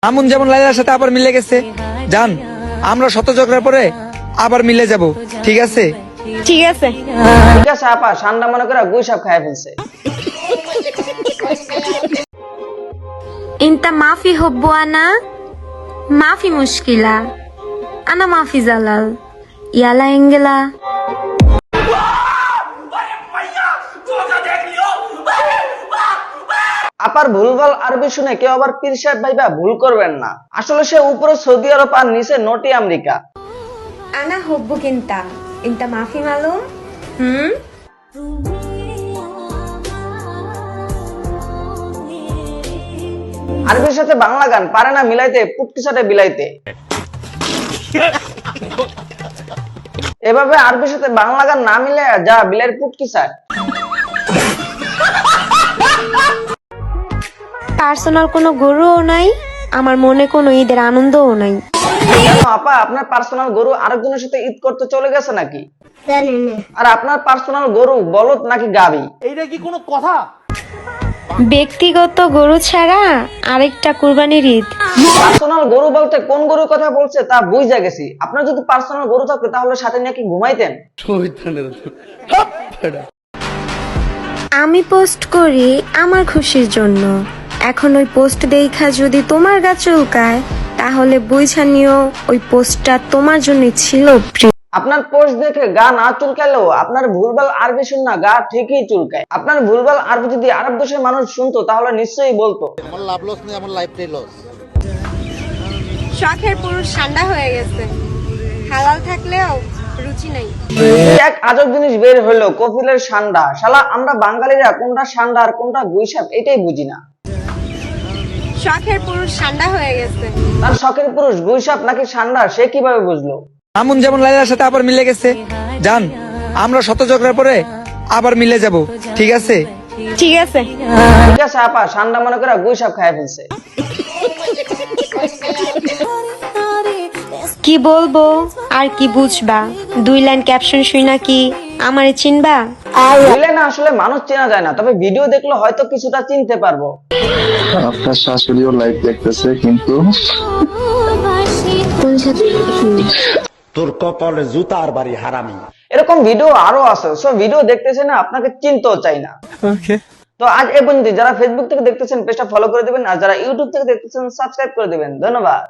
আমন যেমন লাইলার সাথে আবার মিলে গেছে, জান আমরা শত ঝগড়ার পরে আবার মিলে যাব, ঠিক আছে? ঠিক আছে। ঠিক আছে আপা, ঠান্ডা মনে করে গুই সাপ খাই ফেলছে। انت ما في حب وانا ما في مشكلة انا ما في زلل يلا انجلا। আপার ভুলভাল আরবি শুনে কেউ আবার পীর সাহেব ভাইবা ভুল করবেন না, আসলে সে উপরে সৌদি আরব আর নিচে নটি আমেরিকা। انا حبك انت ما في معلوم আরবির সাথে বাংলা গান পারে না মিলাইতে, পুটকি সাথে বিলাইতে। এভাবে আরবির সাথে বাংলা গান না মিলে যা বিলাইয়ের পুটকি সাট। পার্সোনাল কোনো গরুও নাই, আমার মনে কোনো ঈদের আনন্দও নাই। কেন আপা, আপনার পার্সোনাল গরু আরেকজনের সাথে ঈদ করতে চলে গেছে নাকি? আর আপনার পার্সোনাল গরু বলদ নাকি গাবি? এইটা কি কোনো কথা? ব্যক্তিগত গরু ছাড়া আরেকটা কুরবানির ঈদ। পার্সোনাল গরু বলতে কোন গরুর কথা বলছে তা বুঝা গেছি। আপনার যদি পার্সোনাল গরু থাকতো তাহলে সাথে নাকি ঘুমাইতেন। আমি পোস্ট করি আমার খুশির জন্য, এখন ওই পোস্ট দেখা যদি তোমার গা চুলকায় তাহলে বুঝা নিও ওই পোস্টটা তোমার জন্য ছিল। আপনার পোস্ট দেখে গা না চুলকালেও আপনার ভুলভাল আরবি শুন না গা ঠিকই চুলকায়। আপনার ভুলভাল আরবি যদি আরব দেশের মানুষ শুনতো তাহলে নিশ্চয়ই বলতো আমার লাভ লস নেই, আমার লাইফটাই লস। শখের পুরুষ ঠান্ডা হয়ে গেছে, হালাল থাকলেও রুচি নাই। এক আজব জিনিস বের হলো, কপিলের সান্ডা। শালা আমরা বাঙালিরা কোনটা সান্ডা আর কোনটা গুইসাপ এটাই বুঝি না। শখের পুরুষ ঠান্ডা হয়ে গেছে, তার শখের পুরুষ গুইসাপ নাকি সান্ডা সে কিভাবে বুঝলো? আমন যেমন লাইলার সাথে আবার মিলে গেছে, জান আমরা শত ঝগড়ার পরে আবার মিলে যাব, ঠিক আছে? ঠিক আছে। ঠিক আছে আপা, সান্ডা মনে করে গুইসাপ খাই ফেলছে। কি বলবো আর কি বুঝবা, 2 লাইন ক্যাপশন শুই নাকি আমারে চিনবা? বুঝলে না, আসলে মানুষ চেনা যায় না, তবে ভিডিও দেখলে হয়তো কিছুটা চিনতে পারবো। আপনার শাশুড়িও লাইভ দেখতেছে কিন্তু তোর কপালে জুতার বাড়ি হারামি। এরকম ভিডিও আরো আছে, সব ভিডিও দেখতেছে না আপনাকে চিনতেও চাই না। তো আজ এই পর্যন্ত। যারা ফেসবুক থেকে দেখতেছেন পেজটা ফলো করে দিবেন, আর যারা ইউটিউব থেকে দেখতেছেন সাবস্ক্রাইব করে দিবেন। ধন্যবাদ।